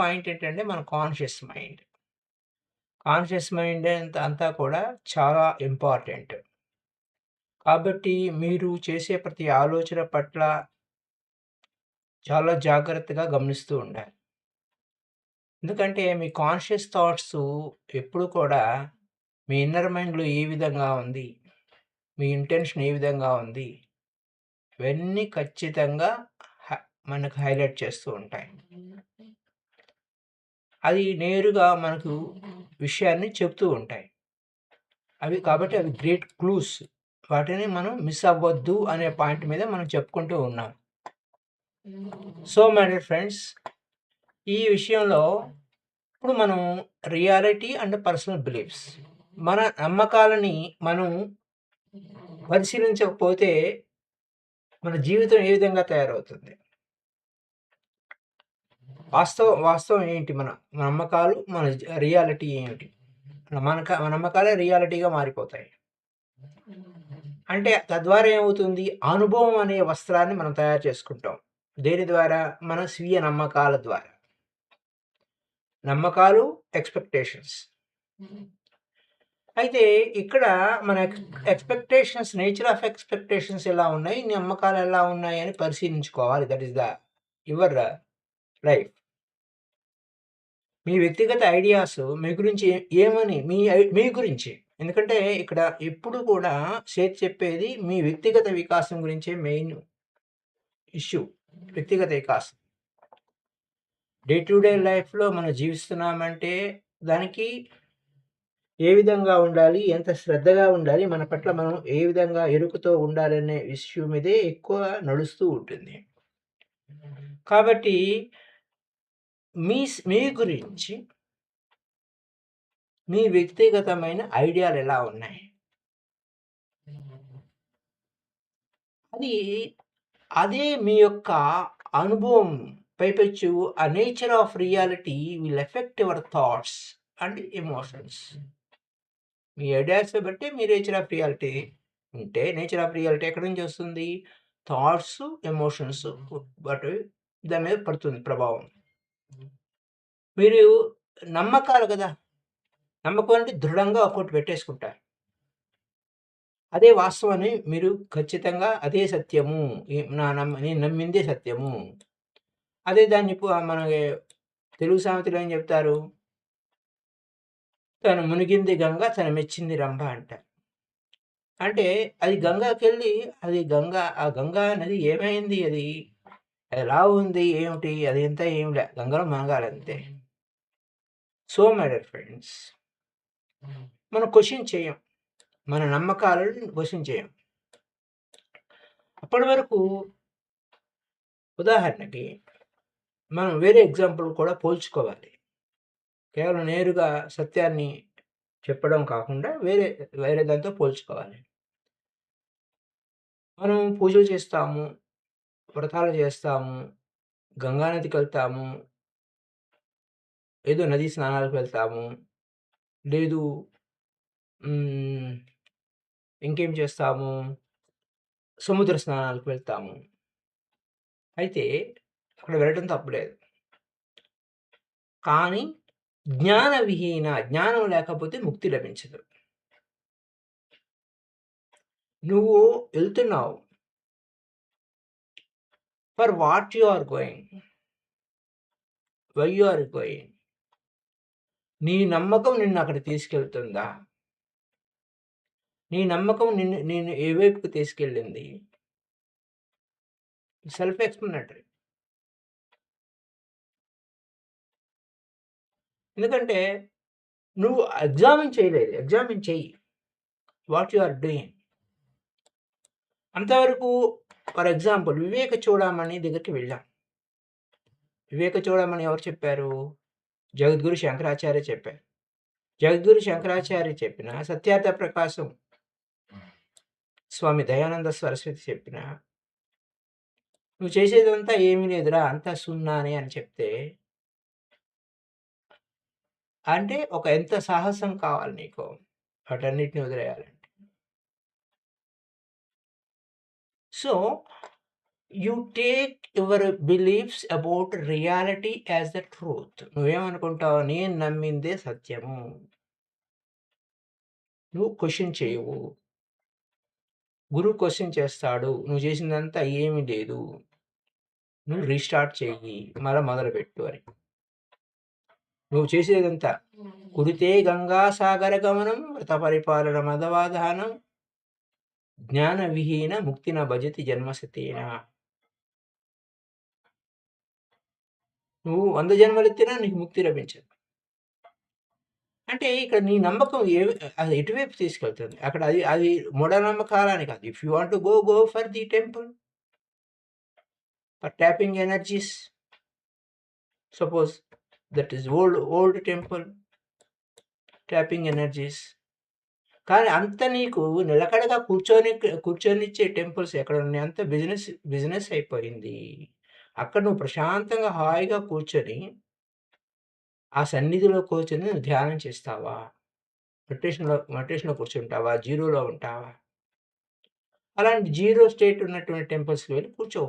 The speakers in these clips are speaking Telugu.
పాయింట్ ఏంటంటే మన కాన్షియస్ మైండ్. కాన్షియస్ మైండ్ అంతా కూడా చాలా ఇంపార్టెంట్. కాబట్టి మీరు చేసే ప్రతి ఆలోచన పట్ల చాలా జాగ్రత్తగా గమనిస్తూ ఉండాలి. ఎందుకంటే మీ కాన్షియస్ థాట్స్ ఎప్పుడు కూడా మీ ఇన్నర్ మైండ్‌లో ఏ విధంగా ఉంది, మీ ఇంటెన్షన్ ఏ విధంగా ఉంది, ఇవన్నీ ఖచ్చితంగా హ మనకు హైలైట్ చేస్తూ ఉంటాయి. అది నేరుగా మనకు విషయాన్ని చెప్తూ ఉంటాయి. కాబట్టి అవి గ్రేట్ క్లూస్. వాటిని మనం మిస్ అవ్వద్దు అనే పాయింట్ మీద మనం చెప్పుకుంటూ ఉన్నాం. సో మై డియర్ ఫ్రెండ్స్, ఈ విషయంలో ఇప్పుడు మనం రియాలిటీ అండ్ పర్సనల్ బిలీఫ్స్, మన నమ్మకాలని మనం పరిశీలించకపోతే మన జీవితం ఏ విధంగా తయారవుతుంది? వాస్తవం ఏంటి? మన నమ్మకాలు, మన రియాలిటీ ఏమిటి? మన నమ్మకాలే రియాలిటీగా మారిపోతాయి. అంటే తద్వారా ఏమవుతుంది? అనుభవం అనే వస్త్రాన్ని మనం తయారు చేసుకుంటాం. దేని ద్వారా? మన స్వీయ నమ్మకాల ద్వారా. నమ్మకాలు, ఎక్స్‌పెక్టేషన్స్. అయితే ఇక్కడ మన ఎక్స్‌పెక్టేషన్స్, నేచర్ ఆఫ్ ఎక్స్‌పెక్టేషన్స్ ఎలా ఉన్నాయి? నమ్మకాలు ఎలా ఉన్నాయి అని పరిశీలించుకోవాలి. That is your life. మీ వ్యక్తిగత ఐడియాస్ మీ గురించి ఏమని మీ గురించి. ఎందుకంటే ఇక్కడ ఎప్పుడు కూడా చెప్పేది మీ వ్యక్తిగత వికాసం గురించే మెయిన్ ఇష్యూ. వ్యక్తిగత వికాసం. డే టు డే లైఫ్‌లో మనం జీవిస్తున్నామంటే దానికి ఏ విధంగా ఉండాలి? ఎంత శ్రద్ధగా ఉండాలి? మన పట్ల మనం ఏ విధంగా ఎరుకతో ఉండాలనే విషయం మీదే ఎక్కువ నడుస్తూ ఉంటుంది. కాబట్టి మీ గురించి మీ వ్యక్తిగతమైన ఐడియాలు ఎలా ఉన్నాయి? అదే మీ యొక్క అనుభవం పైపెచ్చు ఆ nature of reality will effect your thoughts and emotions. Me ideas బట్టి మీ నేచర్ ఆఫ్ రియాలిటీ ఉంటే, నేచర్ ఆఫ్ రియాలిటీ ఎక్కడి నుంచి వస్తుంది? థాట్స్, ఎమోషన్స్ బట్టి దాని మీద పడుతుంది ప్రభావం. మీరు నమ్మకాలు కదా! నమ్మకం అంటే దృఢంగా ఒకటి పెట్టేసుకుంటారు. అదే వాస్తవాన్ని మీరు ఖచ్చితంగా అదే సత్యము. నేను నమ్మిందే సత్యము. అదే దాన్ని మనకి తెలుగు సామెతలో ఏం చెప్తారు? తను మునిగింది గంగ, తను మెచ్చింది రంభ అంటారు. అంటే అది గంగకెళ్ళి ఆ గంగా నది ఏమైంది అది? ఎలా ఉంది? ఏమిటి? అదంతా ఏంలే. గంగలో మునగాలంతే. సో మై డియర్ ఫ్రెండ్స్, మనం క్వెషన్ చేయం. మన నమ్మకాలను క్వెషన్ చేయం. అప్పటి వరకు ఉదాహరణకి మనం వేరే ఎగ్జాంపుల్ కూడా పోల్చుకోవాలి. కేవలం నేరుగా సత్యాన్ని చెప్పడం కాకుండా వేరే దాంతో పోల్చుకోవాలి. మనం పూజలు చేస్తాము, వ్రతాలు చేస్తాము, గంగా నదికెళ్తాము, ఏదో నదీ స్నానాలకు వెళ్తాము, లేదు ఇంకేం చేస్తాము, సముద్ర స్నానాలకు వెళ్తాము. అయితే అక్కడ వెళ్ళడం తప్పులేదు. కానీ జ్ఞానం లేకపోతే ముక్తి లభించదు. నువ్వు వెళ్తున్నావు. For what you are going? Why you are going? నీ నమ్మకం నిన్నక్కడ తీసుకెళ్తుందా? నీ నమ్మకం నిన్ను ఏ వైపుకి తీసుకెళ్ళింది? Self explanatory. ఎందుకంటే నువ్వు ఎగ్జామిన్ చేయలేదు. ఎగ్జామిన్ చెయ్యి. What you are doing? అంతవరకు ఫర్ ఎగ్జాంపుల్ వివేక చూడామణి దగ్గరికి వెళ్ళాం. వివేక చూడామణి ఎవరు చెప్పారు? జగద్గురు శంకరాచార్య చెప్పారు. జగద్గురు శంకరాచార్య చెప్పిన, సత్యార్థ ప్రకాశం స్వామి దయానంద సరస్వతి చెప్పిన, నువ్వు చేసేదంతా ఏమీ లేదురా, అంతా సున్నానే అని చెప్తే, అంటే ఎంత సాహసం కావాలి నీకు వాటన్నిటిని వదిలేయాలంటే. So you take your beliefs about reality as the truth. నువ్వేమనుకుంటావు? నేను నమ్మిందే సత్యము. నువ్వు క్వెషన్ చేయవు. గురువు క్వెషన్ చేస్తాడు. నువ్వు చేసిందంతా ఏమీ లేదు. నువ్వు రీస్టార్ట్ చెయ్యి. మళ్ళా మొదలుపెట్టు అని. నువ్వు చేసేదంతా కురితే గంగా సాగర గమనం వ్రత పరిపాలన మదవాధానం జ్ఞాన విహీన ముక్తిన భజతి జన్మసతేన. నువ్వు 100 జన్మలెత్తినా నీకు ముక్తి లభించదు. అంటే ఇక్కడ నీ నమ్మకం అది ఎటువైపు తీసుకెళ్తుంది? అక్కడ అది అది మూఢనమ్మకాలని కాదు. If you want to go for the temple for tapping energies. Suppose that is old temple tapping energies. కానీ అంత నీకు నిలకడగా కూర్చొనిచ్చే టెంపుల్స్ ఎక్కడున్నాయి? అంత బిజినెస్ అయిపోయింది. అక్కడ నువ్వు ప్రశాంతంగా హాయిగా కూర్చొని ఆ సన్నిధిలో కూర్చొని నువ్వు ధ్యానం చేస్తావా? మెడిటేషన్‌లో కూర్చుంటావా? జీరోలో ఉంటావా? అలాంటి జీరో స్టేట్ ఉన్నటువంటి టెంపుల్స్‌కి వెళ్లి కూర్చో.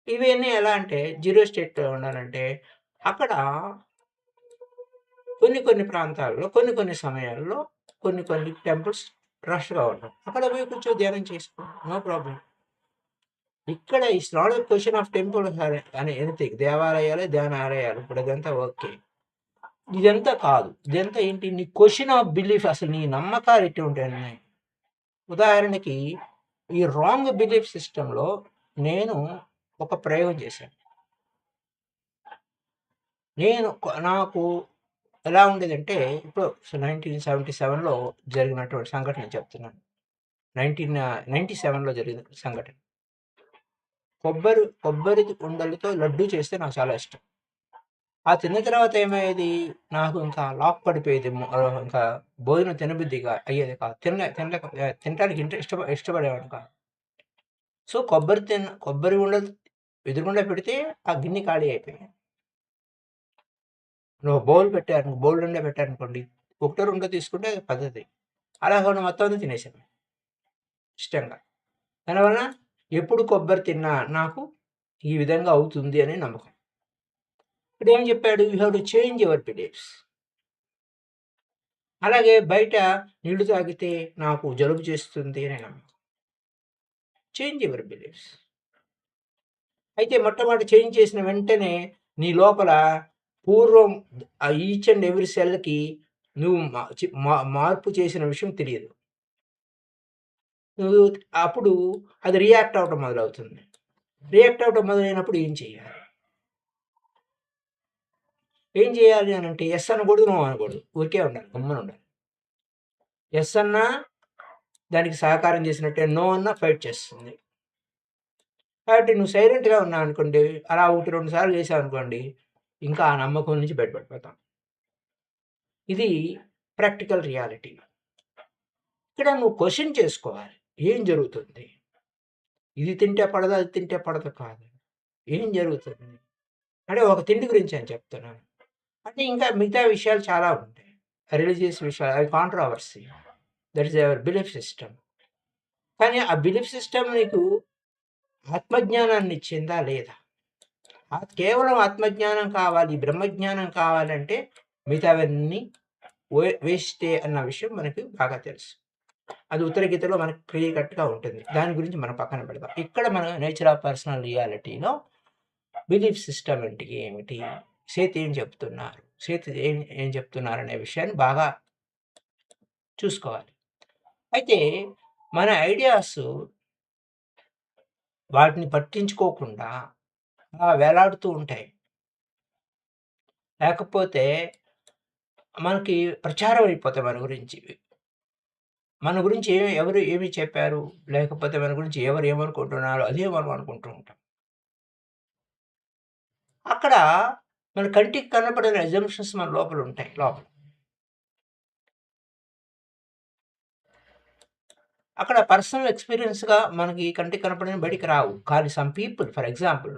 ఇవన్నీ ఎలా అంటే జీరో స్టేట్‌లో ఉండాలంటే అక్కడ కొన్ని ప్రాంతాల్లో కొన్ని సమయాల్లో కొన్ని టెంపుల్స్ రష్‌గా ఉంటాయి. అక్కడ పోయి కూర్చో ధ్యానం చేసుకో. No problem. ఇక్కడ it's not a question of temple అని ఎనీథింగ్. దేవాలయాలు, ధ్యానాలయాలు ఇప్పుడు అదంతా ఓకే. ఇదంతా కాదు. ఇదంతా ఏంటి? నీ క్వెషన్ ఆఫ్ బిలీఫ్ అసలు నీ నమ్మకాలు ఎటువంటివున్నాయి? ఉదాహరణకి ఈ రాంగ్ బిలీఫ్ సిస్టమ్‌లో నేను ఒక ప్రయోగం చేశాను. నాకు ఎలా ఉండేదంటే ఇప్పుడు 1977లో జరిగినటువంటి సంఘటన నేను చెప్తున్నాను. 1997లో జరిగిన సంఘటన. కొబ్బరి ఉండలతో లడ్డూ చేస్తే నాకు చాలా ఇష్టం. ఆ తిన్న తర్వాత ఏమయ్యేది? నాకు ఇంకా లాక్ పడిపోయేది. ఇంకా భోజనం తినబుద్ధిగా అయ్యేది కాదు. తినటానికి ఇష్టపడేవాడిని కాదు. సో, కొబ్బరి ఉండలు ఎదురుగుండా పెడితే ఆ గిన్నె ఖాళీ అయిపోయాయి. నువ్వు బౌల్ నిండా పెట్టారనుకోండి, ఒకటో రెండో తీసుకుంటే అది పద్ధతి. అలా కాకుండా మొత్తం అంతా తినేసాను ఇష్టంగా. దానివలన ఎప్పుడు కొబ్బరి తిన్నా నాకు ఈ విధంగా అవుతుంది అనే నమ్మకం. ఇక్కడేం చెప్పాడు? You have to change your beliefs. అలాగే బయట నీళ్లు తాగితే నాకు జలుబు చేస్తుంది అనే నమ్మకం. Change your beliefs. అయితే మొట్టమొదటి చేంజ్ చేసిన వెంటనే నీ లోపల పూర్వం ఈచ్ అండ్ ఎవ్రీ సెల్‌కి నువ్వు మార్పు చేసిన విషయం తెలియదు. నువ్వు అప్పుడు అది రియాక్ట్ అవ్వటం మొదలవుతుంది. రియాక్ట్ అవ్వటం మొదలైనప్పుడు ఏం చేయాలి? ఏం చేయాలి అనంటే యెస్ అనకూడదు, నో అనకూడదు. ఊరికే ఉండాలి. గమ్మునుండాలి. యెస్ అన్నా దానికి సహకారం చేసినట్టే, నో అన్నా ఫైట్ చేస్తుంది. కాబట్టి నువ్వు సైలెంట్‌గా ఉన్నావనుకోండి, అలా 1, 2 సార్లు చేశావనుకోండి, ఇంకా ఆ నమ్మకం నుంచి బయటపడిపోతాం. ఇది ప్రాక్టికల్ రియాలిటీ. ఇక్కడ నువ్వు క్వెషన్ చేసుకోవాలి. ఏం జరుగుతుంది? ఇది తింటే పడదు, అది తింటే పడదు కాదు. ఏం జరుగుతుంది? అంటే ఒక తిండి గురించి నేను చెప్తున్నాను. అంటే ఇంకా మిగతా విషయాలు చాలా ఉంటాయి. రిలీజియస్ విషయాలు అవి controversy. That is your belief system. కానీ ఆ బిలీఫ్ సిస్టమ్ నీకు ఆత్మజ్ఞానాన్ని ఇచ్చిందా లేదా? కేవలం ఆత్మజ్ఞానం కావాలి, బ్రహ్మజ్ఞానం కావాలంటే మిగతావన్నీ వేస్టే అన్న విషయం మనకు బాగా తెలుసు. అది ఉత్తర గీతలో మనకు క్లియర్ కట్‌గా ఉంటుంది. దాని గురించి మనం పక్కన పెడదాం. ఇక్కడ మనం నేచర్ ఆఫ్ పర్సనల్ రియాలిటీలో బిలీఫ్ సిస్టమ్ అంటే ఏమిటి? సేత్ ఏం చెప్తున్నారు? సేత్ ఏం చెప్తున్నారనే విషయాన్ని బాగా చూసుకోవాలి. అయితే మన ఐడియాస్ వాటిని పట్టించుకోకుండా అలా వేలాడుతూ ఉంటాయి. లేకపోతే మనకి ప్రచారం అయిపోతాయి మన గురించి. మన గురించి ఎవరు ఏమి చెప్పారు? లేకపోతే మన గురించి ఎవరు ఏమనుకుంటున్నారో అదే మనం అనుకుంటూ ఉంటాం. అక్కడ మన కంటికి కనపడని అజంప్షన్స్ మన లోపల ఉంటాయి లోపల. అక్కడ పర్సనల్ ఎక్స్‌పీరియన్స్‌గా మనకి కంటికి కనపడనివి బయటికి రావు. కానీ some people for example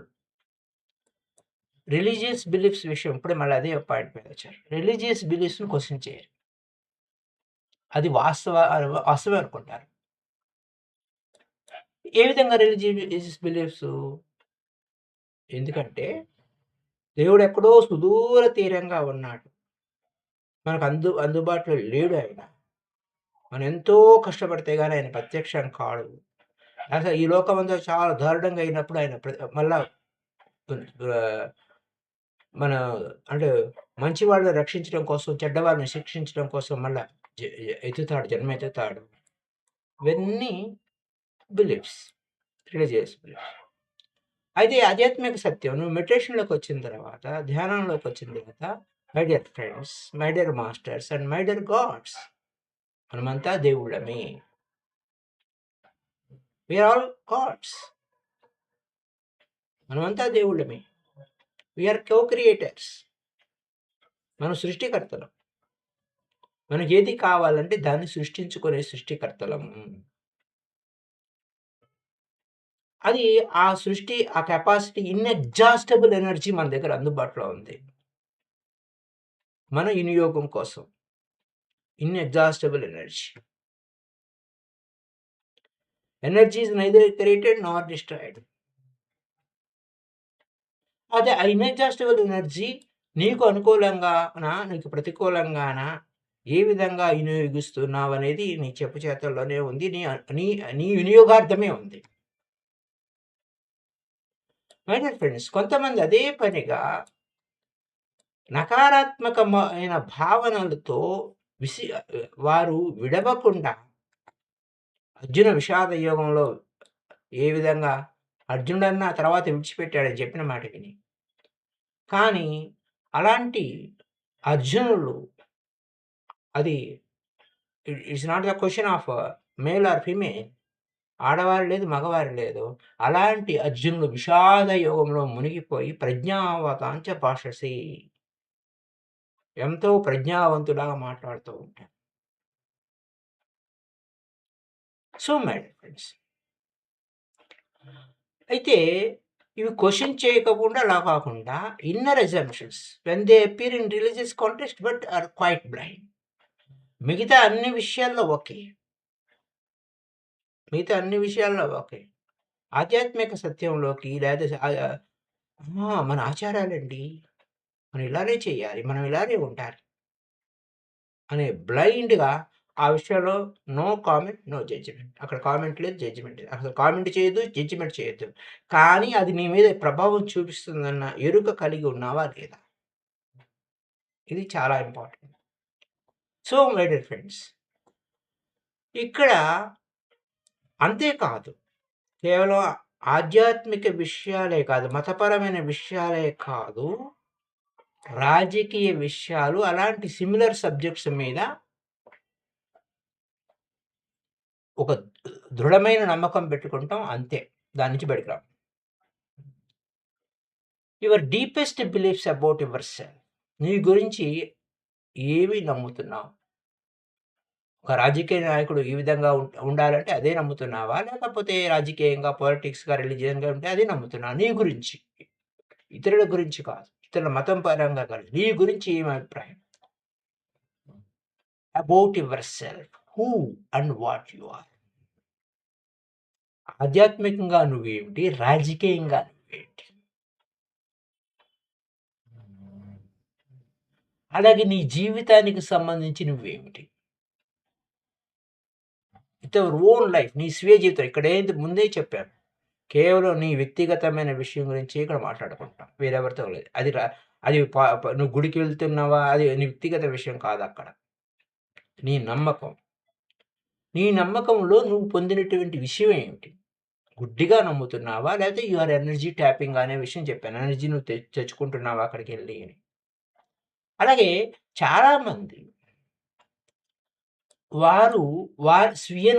religious beliefs విషయం ఇప్పుడే మళ్ళీ అదే పాయింట్ మీదొచ్చారు. రిలీజియస్ బిలీఫ్స్‌ని క్వెషన్ చేయరు. అది వాస్తవమే అనుకుంటారు. ఏ విధంగా రిలీజియస్ బిలీఫ్స్? ఎందుకంటే దేవుడెక్కడో సుదూర తీరంగా ఉన్నాడు. మనకు అందుబాటులో లేడు ఆయన. మనం ఎంతో కష్టపడితే గాని ఆయన ప్రత్యక్షం కాడు. అసలు ఈ లోకమంతా చాలా దారుణంగా అయినప్పుడు ఆయన మళ్ళా ఆహ్, మన అంటే మంచి వాళ్ళని రక్షించడం కోసం, చెడ్డవారిని శిక్షించడం కోసం మళ్ళా జన్మెత్తుతాడు. ఇవన్నీ బిలీఫ్స్. Religious beliefs. అయితే ఆధ్యాత్మిక సత్యం నువ్వు మెడిటేషన్‌లోకొచ్చిన తర్వాత, ధ్యానంలోకొచ్చిన తర్వాత, my dear friends, my dear masters and my dear gods, మనమంతా దేవుళ్ళమే. We are all gods. మనమంతా దేవుళ్ళమే. We are co creators. మనం సృష్టికర్తలం. మనకేది కావాలంటే దాన్ని సృష్టించుకునే సృష్టికర్తలము. అది ఆ సృష్టి, ఆ కెపాసిటీ ఇన్‌ఎగ్జాస్టబుల్ ఎనర్జీ మన దగ్గర అందుబాటులో ఉంది. మన వినియోగం కోసం. Inexhaustible energy. Energy is neither created Nar destroyed. అదే ఆ ఇన్‌ఎగ్జాస్టబుల్ ఎనర్జీ నీకు అనుకూలంగానా, నీకు ప్రతికూలంగానా, ఏ విధంగా వినియోగిస్తున్నావనేది నీ చెప్పు చేతల్లోనే ఉంది. నీ నీ వినియోగార్థమే ఉంది. మై డియర్ ఫ్రెండ్స్, కొంతమంది అదే పనిగా నకారాత్మకమైన భావనలతో వారు విడవకుండా అర్జున విషాద యోగంలో ఏ విధంగా అర్జునుడన్న తర్వాత విడిచిపెట్టాడని చెప్పిన మాట విని. కానీ అలాంటి అర్జునులు అది it's not the question of male or female. ఆడవారు లేదు, మగవారు లేదు. అలాంటి అర్జునుడు విషాద యోగంలో మునిగిపోయి ప్రజ్ఞావతాంచ భాషసి. ఎంతో ప్రజ్ఞావంతులాగా మాట్లాడుతూ ఉంటాడు. సో మై డియర్ ఫ్రెండ్స్, అయితే ఇవి క్వెషన్ చేయకుండా అలా కాకుండా inner assumptions when they appear in religious context but are quite blind. మిగతా అన్ని విషయాల్లో ఓకే. మిగతా అన్ని విషయాల్లో ఓకే. ఆధ్యాత్మిక సత్యంలోకి లేదా మన ఆచారాలండి. మనం ఇలానే చేయాలి. మనం ఇలానే ఉండాలి. అనే బ్లైండ్‌గా ఆ విషయంలో నో కామెంట్, నో జడ్జ్‌మెంట్. అక్కడ కామెంట్ లేదు, జడ్జ్‌మెంట్ లేదు. అసలు కామెంట్ చేయొద్దు, జడ్జ్‌మెంట్ చేయొద్దు. కానీ అది నీ మీద ప్రభావం చూపిస్తుందన్న ఎరుక కలిగి ఉన్నావా లేదా? ఇది చాలా important. So my dear friends, ఇక్కడ అంతే కాదు. కేవలం ఆధ్యాత్మిక విషయాలే కాదు, మతపరమైన విషయాలే కాదు, రాజకీయ విషయాలు అలాంటి సిమిలర్ సబ్జెక్ట్స్ మీద ఒక దృఢమైన నమ్మకం పెట్టుకుంటాం అంతే. దాని నుంచి బయటికి రాం. Your deepest beliefs about your self. నీ గురించి ఏమి నమ్ముతున్నావు? ఒక రాజకీయ నాయకుడు ఈ విధంగా ఉండాలంటే అదే నమ్ముతున్నావా? లేకపోతే రాజకీయంగా, పొలిటిక్స్‌గా, రిలిజియన్‌గా ఉంటే అదే నమ్ముతున్నావా? నీ గురించి. ఇతరుల గురించి కాదు. ఇతరుల మతం పరంగా కాదు. నీ గురించి ఏమి అభిప్రాయం? About your self. Who and what you are. ఆధ్యాత్మికంగా నువ్వేమిటి? రాజకీయంగా నువ్వేంటి? అలాగే నీ జీవితానికి సంబంధించి నువ్వేమిటి? With your own life. నీ స్వీయ జీవితం. ఇక్కడేంటి ముందే చెప్పాను. కేవలం నీ వ్యక్తిగతమైన విషయం గురించి ఇక్కడ మాట్లాడుకుంటాం. వేరెవరితో లేదు. అది నువ్వు గుడికి వెళ్తున్నావా? అది నీ వ్యక్తిగత విషయం కాదక్కడ. నీ నమ్మకం. నీ నమ్మకంలో నువ్వు పొందినటువంటి విషయం ఏమిటి? గుడ్డిగా నమ్ముతున్నావా? లేకపోతే యూ ఆర్ ఎనర్జీ ట్యాపింగ్ అనే విషయం చెప్పాను. ఎనర్జీ నువ్వు తెచ్చుకుంటున్నావా అక్కడికెళ్ళి అని. అలాగే చాలామంది వారి స్వీయ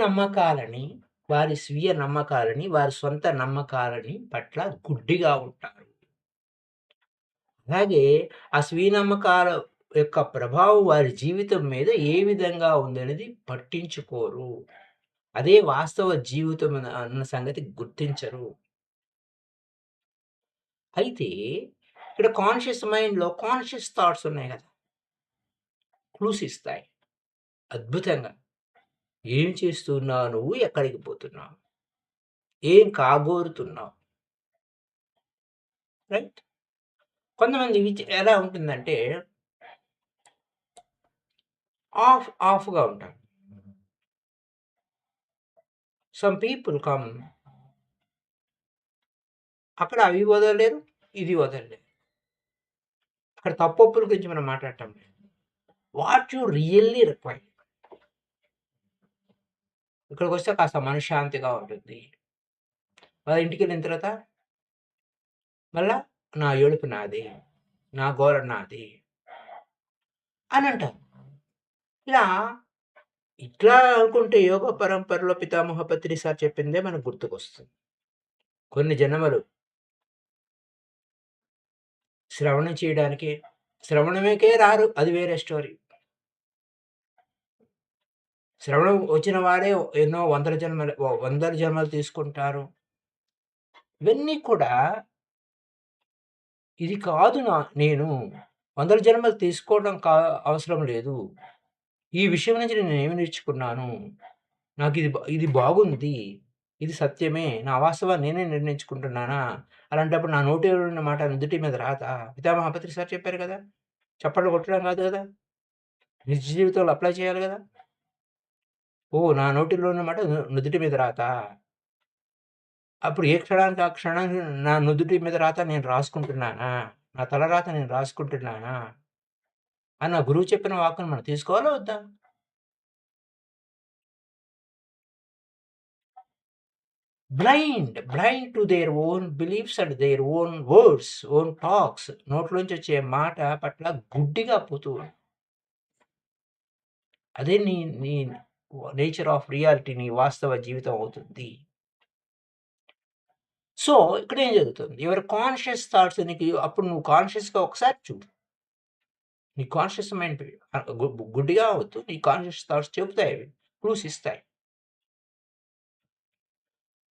నమ్మకాలని, వారి సొంత నమ్మకాలని పట్ల గుడ్డిగా ఉంటారు. అలాగే ఆ స్వీయ నమ్మకాల యొక్క ప్రభావం వారి జీవితం మీద ఏ విధంగా ఉందనేది పట్టించుకోరు. అదే వాస్తవ జీవితం అన్న సంగతి గుర్తించరు. అయితే ఇక్కడ కాన్షియస్ మైండ్‌లో కాన్షియస్ థాట్స్ ఉన్నాయి కదా! క్లూస్ ఇస్తాయి. అద్భుతంగా. ఏం చేస్తున్నావు నువ్వు? ఎక్కడికి పోతున్నావు? ఏం కాబోరుతున్నావు? రైట్? కొంతమంది ఎలా ఉంటుందంటే ఆఫ్‌గా ఉంటారు. సమ్ పీపుల్ కమ్ అక్కడ అవి వదలలేరు, ఇది వదలలేరు. అక్కడ తప్పొప్పుల గురించి మనం మాట్లాడటం లేదు. What you really require. ఇక్కడికొస్తే కాస్త మనశ్శాంతిగా ఉంటుంది. వాళ్ళ ఇంటికెళ్ళిన తర్వాత మళ్ళా నా ఏడుపు నాది, నా గోల నాది అని అంటారు. ఇలా ఇట్లా అనుకుంటే యోగ పరంపరలో పితామహ పత్రి సార్ చెప్పిందే మనకు గుర్తుకొస్తుంది. కొన్ని జన్మలు శ్రవణం చేయడానికి శ్రవణమేకే రారు. అది వేరే స్టోరీ. శ్రవణం వచ్చిన వాడే ఎన్నో వందల జన్మలు తీసుకుంటారు. ఇవన్నీ కూడా ఇది కాదు నేను వందల జన్మలు తీసుకోవడం అవసరం లేదు. ఈ విషయం నుంచి నేనేమి నేర్చుకున్నాను? ఇది బాగుంది. ఇది సత్యమే. నా వాస్తవాన్ని నేనే నిర్ణయించుకుంటున్నానా? అలాంటప్పుడు నా నోటిలో ఉన్న మాట నుదుటి మీద రాదా? పితామహ పత్రి సార్ చెప్పారు కదా! చప్పట్లు కొట్టడం కాదు కదా! నిజ జీవితంలో అప్లై చేయాలి కదా! ఓహ్! నా నోటిలో ఉన్న మాట నుదుటి మీద రాతా? అప్పుడు ఏ క్షణానికి ఆ క్షణానికి నా నుదుటి మీద రాత నేను రాసుకుంటున్నానా? నా తలరాత నేను రాసుకుంటున్నానా? అని నా గురువు చెప్పిన వాక్కుని మనం తీసుకోవాలా వద్దా? Blind to their own beliefs and their own words, own talks. నోట్లోంచి వచ్చే మాట పట్ల గుడ్డిగా పోతూ అదే నీ నీ నేచర్ ఆఫ్ రియాలిటీ, నీ వాస్తవ జీవితం అవుతుంది. సో, ఇక్కడేం జరుగుతుంది? యువర్ కాన్షియస్ థాట్స్ నీకు అప్పుడు నువ్వు కాన్షియస్‌గా ఒకసారి చూడు. నీ కాన్షియస్ మైండ్ గుడ్డిగా అవ్వద్దు. నీ కాన్షియస్ థాట్స్ చెబుతాయి అవి. క్లూస్ ఇస్తాయి.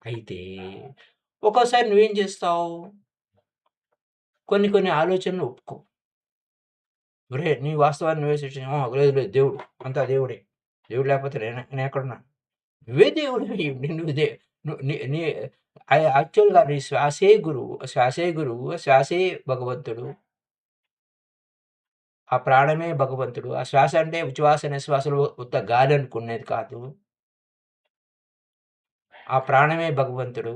అయితే ఒక్కోసారి నువ్వేం చేస్తావు? కొన్ని కొన్ని ఆలోచనలు ఒప్పుకో. ఒరేయ్! నీ వాస్తవాన్ని నువ్వే సృష్టించావు. లేదు లేదు దేవుడు. అంతా దేవుడే. దేవుడు లేకపోతే నేనెక్కడున్నాను? నువ్వే దేవుడివి. నువ్వు ను నీ నీ యాక్చువల్‌గా నీ శ్వాసే గురువు. శ్వాసే గురువు. శ్వాసే భగవంతుడు. ఆ ప్రాణమే భగవంతుడు. ఆ శ్వాస అంటే ఉచ్ఛ్వాస, నిశ్వాసలు ఉత్త గాలి అనుకునేది కాదు. ఆ ప్రాణమే భగవంతుడు.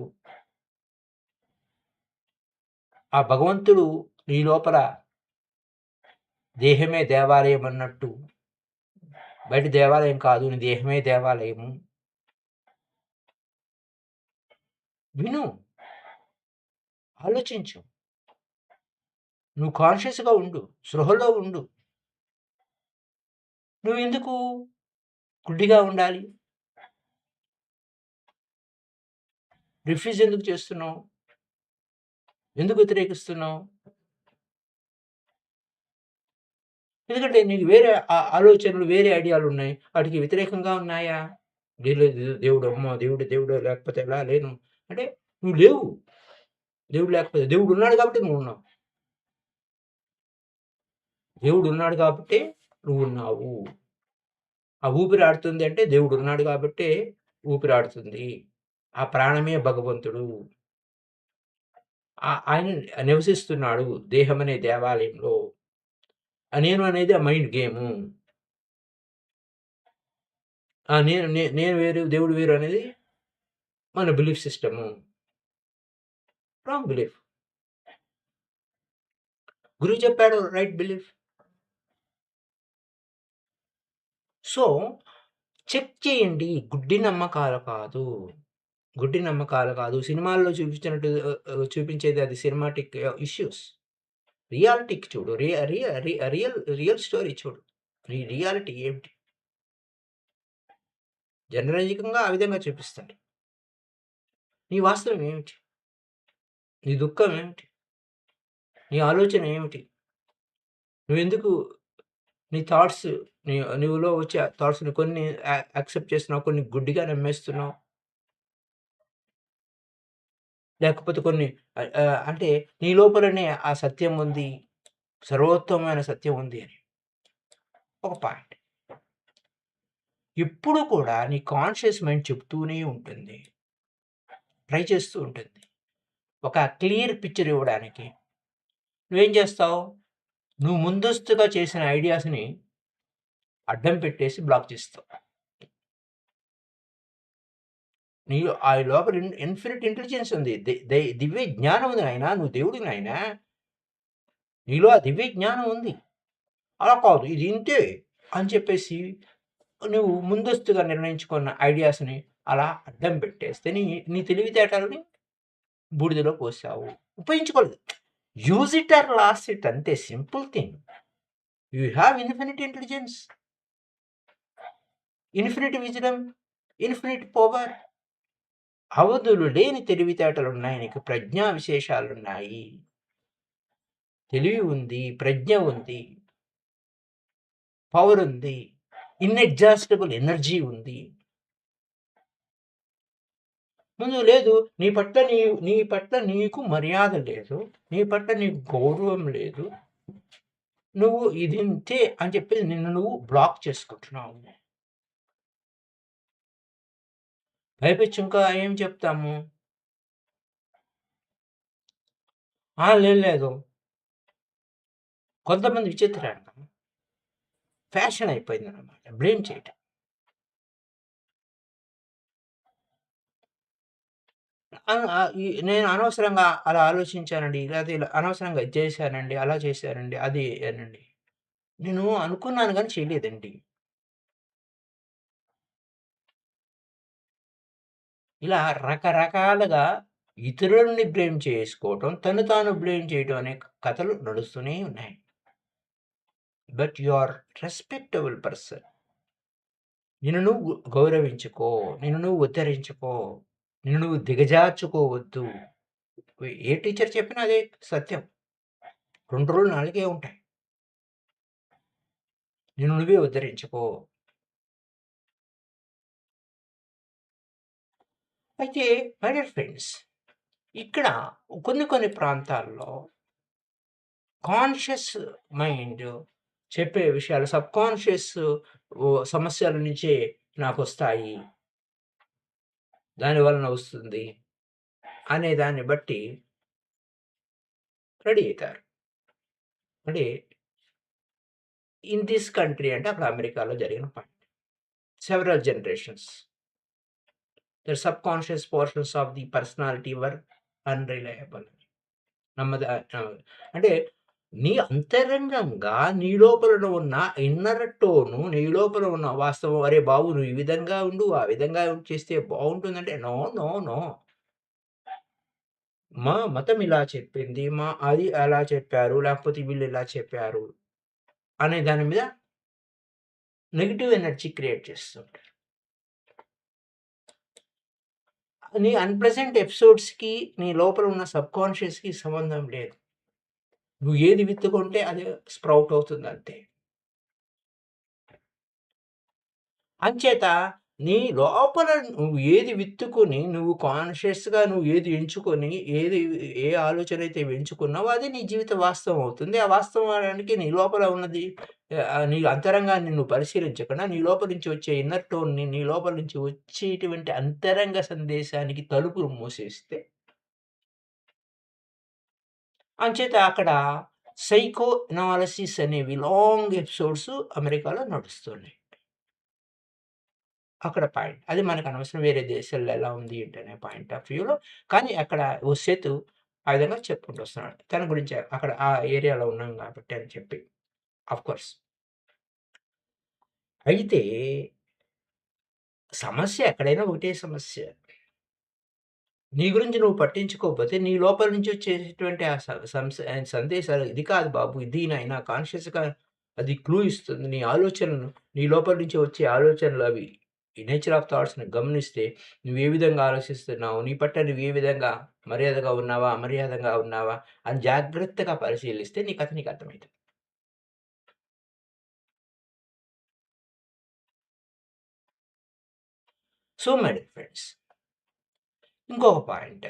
ఆ భగవంతుడు నీ లోపల దేహమే దేవాలయం అన్నట్టు, బయట దేవాలయం కాదు. నీ దేహమే దేవాలయము. విను. ఆలోచించు. నువ్వు కాన్షియస్‌గా ఉండు. స్పృహలో ఉండు. నువ్వెందుకు గుడ్డిగా ఉండాలి? రిఫ్యూజ్ ఎందుకు చేస్తున్నావు? ఎందుకు వ్యతిరేకిస్తున్నావు? ఎందుకంటే నీకు వేరే ఆలోచనలు, వేరే ఐడియాలున్నాయి. వాటికి వ్యతిరేకంగా ఉన్నాయా? లేదు లేదు దేవుడు అమ్మో! దేవుడు లేకపోతే ఎలా లేను. అంటే నువ్వు లేవు. దేవుడు లేకపోతే దేవుడున్నాడు కాబట్టి నువ్వున్నావు. దేవుడున్నాడు కాబట్టే నువ్వున్నావు. ఆ ఊపిరి ఆడుతుంది అంటే దేవుడున్నాడు కాబట్టే ఊపిరాడుతుంది. ఆ ప్రాణమే భగవంతుడు. ఆయన నివసిస్తున్నాడు దేహమనే దేవాలయంలో. నేను అనేది ఆ మైండ్ గేము. నేను వేరు, దేవుడు వేరు అనేది మన బిలీఫ్ సిస్టము. Wrong belief. గురువు చెప్పాడు రైట్ బిలీఫ్. సో, చెక్ చేయండి. గుడ్డి నమ్మకాలు కాదు. గుడ్డి నమ్మకాలు కాదు. సినిమాల్లో చూపించినట్టు చూపించేది అది సినిమాటిక్ ఇష్యూస్. రియాలిటీకి చూడు. రియ రియ రి రియల్ రియల్ స్టోరీ చూడు. రియాలిటీ ఏమిటి? జనరంజకంగా ఆ విధంగా చూపిస్తారు. నీ వాస్తవం ఏమిటి? నీ దుఃఖం ఏమిటి? నీ ఆలోచన ఏమిటి? నువ్వెందుకు నీ థాట్స్ నీలో వచ్చే థాట్స్‌ని కొన్ని యాక్సెప్ట్ చేస్తున్నావు. కొన్ని గుడ్డిగా నమ్మేస్తున్నావు. లేకపోతే కొన్ని అంటే నీ లోపలనే ఆ సత్యం ఉంది. సర్వోత్తమమైన సత్యం ఉంది అని. ఒక పాయింట్. ఎప్పుడు కూడా నీ కాన్షియస్ మైండ్ చెప్తూనే ఉంటుంది. ట్రై చేస్తూ ఉంటుంది. ఒక క్లియర్ పిక్చర్ ఇవ్వడానికి. నువ్వేం చేస్తావు? నువ్వు ముందస్తుగా చేసిన ఐడియాస్‌ని అడ్డం పెట్టేసి బ్లాక్ చేస్తావు. నీలో ఆ లోపల ఇన్ఫినిట్ ఇంటెలిజెన్స్ ఉంది. దివ్య జ్ఞానం ఉంది నాయనా! నువ్వు దేవుడివి నాయనా! నీలో ఆ దివ్య జ్ఞానం ఉంది. అలా కాదు ఇది ఇంతే అని చెప్పేసి నువ్వు ముందస్తుగా నిర్ణయించుకున్న ఐడియాస్‌ని అలా అడ్డం పెట్టేస్తే నీ నీ తెలివితేటలని బూడిదలో పోసావు. ఉపయోగించుకోలేదు. Use it or lose it అంతే simple thing. You have infinite intelligence, infinite wisdom, infinite power. అవధులు లేని తెలివితేటలున్నాయి నీకు. ప్రజ్ఞా విశేషాలున్నాయి. తెలివి ఉంది, ప్రజ్ఞ ఉంది, పవర్ ఉంది, ఇన్‌ఎగ్జాస్టిబుల్ ఎనర్జీ ఉంది. ముందు లేదు. నీ పట్ల నీకు మర్యాద లేదు. నీ పట్ల నీకు గౌరవం లేదు. నువ్వు ఇదింతే అని చెప్పేసి నిన్ను నువ్వు బ్లాక్ చేసుకుంటున్నావు. పైపెచ్చు ఇంకా ఏం చెప్తాము? లేదు. కొంతమంది విచిత్రంగా ఫ్యాషన్ అయిపోయిందనమాట బ్లేమ్ చేయటం. నేను అనవసరంగా అలా ఆలోచించానండి. లేతే ఇలా అనవసరంగా ఇది చేశానండి, అలా చేశానండి, అది అనండి. నేను అనుకున్నాను గానీ చేయలేదండి. ఇలా రకరకాలుగా ఇతరులని బ్లేమ్ చేసుకోవటం, తను తాను బ్లేమ్ చేయటం అనే కథలు నడుస్తూనే ఉన్నాయి. But you are respectable person. నిన్ను నువ్వు గౌరవించుకో. నిన్ను నువ్వు ఉద్ధరించుకో. నిన్ను నువ్వు దిగజార్చుకోవద్దు. ఏ టీచర్ చెప్పినా అదే సత్యం. 2 రోజులు 4 ఉంటాయి. నిన్ను నువ్వే ఉద్ధరించుకో. అయితే మై డియర్ ఫ్రెండ్స్, ఇక్కడ కొన్ని ప్రాంతాల్లో కాన్షియస్ మైండ్ చెప్పే విషయాలు సబ్‌కాన్షియస్ సమస్యల నుంచే నాకొస్తాయి. దాని వలన వస్తుంది. అనే దాన్ని బట్టి రెడీ అయితారు. అంటే ఇన్ థిస్ కంట్రీ అంటే అక్కడ అమెరికాలో జరిగిన point. Several generations. The subconscious portions of the personality were unreliable. అంటే నీ అంతరంగంగా నీ లోపల ఉన్న ఇన్నర్ టోను, నీ లోపల ఉన్న వాస్తవం అరే బాబు! నువ్వు ఈ విధంగా ఉండు, ఆ విధంగా చేస్తే బావుంటుందంటే నో, నో, నో. మా మతం ఇలా చెప్పింది. అది అలా చెప్పారు. లేకపోతే వీళ్ళు ఇలా చెప్పారు. అనే దాని మీద నెగెటివ్ ఎనర్జీ క్రియేట్ చేస్తుంటారు. నీ అన్‌ప్లెజెంట్ ఎపిసోడ్స్‌కి నీ లోపల ఉన్న సబ్‌కాన్షియస్‌కి సంబంధం లేదు. నువ్వు ఏది విత్తుకుంటే అది స్ప్రౌట్ అవుతుందంతే. అంచేత నీ లోపల నువ్వు ఏది విత్తుకొని, నువ్వు కాన్షియస్‌గా నువ్వు ఏది ఎంచుకొని, ఏ ఆలోచన అయితే ఎంచుకున్నావో అది నీ జీవిత వాస్తవం అవుతుంది. ఆ వాస్తవానికి నీ లోపల ఉన్నది నీ అంతరంగాన్ని నువ్వు పరిశీలించకుండా, నీ లోపల నుంచి వచ్చే ఇన్నర్ టోన్‌ని, నీ లోపల నుంచి వచ్చేటువంటి అంతరంగ సందేశానికి తలుపులు మూసేస్తే అంచేత అక్కడ సైకో అనాలిసిస్ అనేవి లాంగ్ ఎపిసోడ్స్ అమెరికాలో నడుస్తున్నాయి. అక్కడ పాయింట్. అది మనకనవసరం. వేరే దేశాల్లో ఎలా ఉంది ఏంటనే పాయింట్ ఆఫ్ వ్యూలో. కానీ అక్కడ ఓ సేతు ఆ విధంగా చెప్పుకుంటూ వస్తున్నాడు. తన గురించి అక్కడ ఆ ఏరియాలో ఉన్నాం కాబట్టి అని చెప్పి. ఆఫ్‌కోర్స్. అయితే సమస్య ఎక్కడైనా ఒకటే సమస్య. నీ గురించి నువ్వు పట్టించుకోకపోతే నీ లోపల నుంచి వచ్చేటువంటి ఆ సందేశాలు ఇది కాదు బాబు, ఇది నాయనా కాన్షియస్‌గా అది క్లూ ఇస్తుంది. నీ ఆలోచనలు నీ లోపల నుంచి వచ్చే ఆలోచనలు అవి ఈ నేచర్ ఆఫ్ థాట్స్‌ని గమనిస్తే నువ్వు ఏ విధంగా ఆలోచిస్తున్నావు? నీ పట్ల నువ్వు ఏ విధంగా మర్యాదగా ఉన్నావా? అమర్యాదగా ఉన్నావా? అని జాగ్రత్తగా పరిశీలిస్తే నీ కథ నీకు అర్థమైతది. సో మై డియర్ ఫ్రెండ్స్, ఇంకొక పాయింట్.